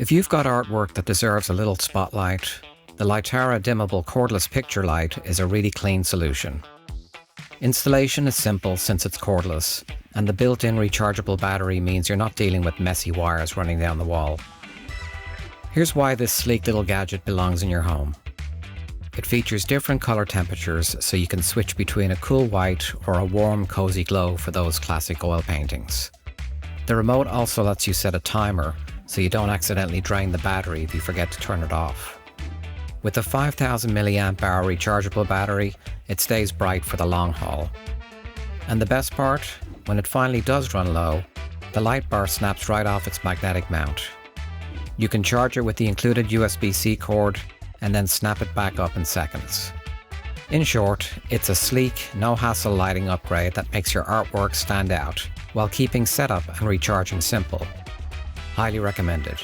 If you've got artwork that deserves a little spotlight, the Lightara dimmable cordless picture light is a really clean solution. Installation is simple since it's cordless, and the built-in rechargeable battery means you're not dealing with messy wires running down the wall. Here's why this sleek little gadget belongs in your home. It features different color temperatures so you can switch between a cool white or a warm, cozy glow for those classic oil paintings. The remote also lets you set a timer so you don't accidentally drain the battery if you forget to turn it off. With a 5000 mAh rechargeable battery, it stays bright for the long haul. And the best part, when it finally does run low, the light bar snaps right off its magnetic mount. You can charge it with the included USB-C cord and then snap it back up in seconds. In short, it's a sleek, no-hassle lighting upgrade that makes your artwork stand out while keeping setup and recharging simple. Highly recommended.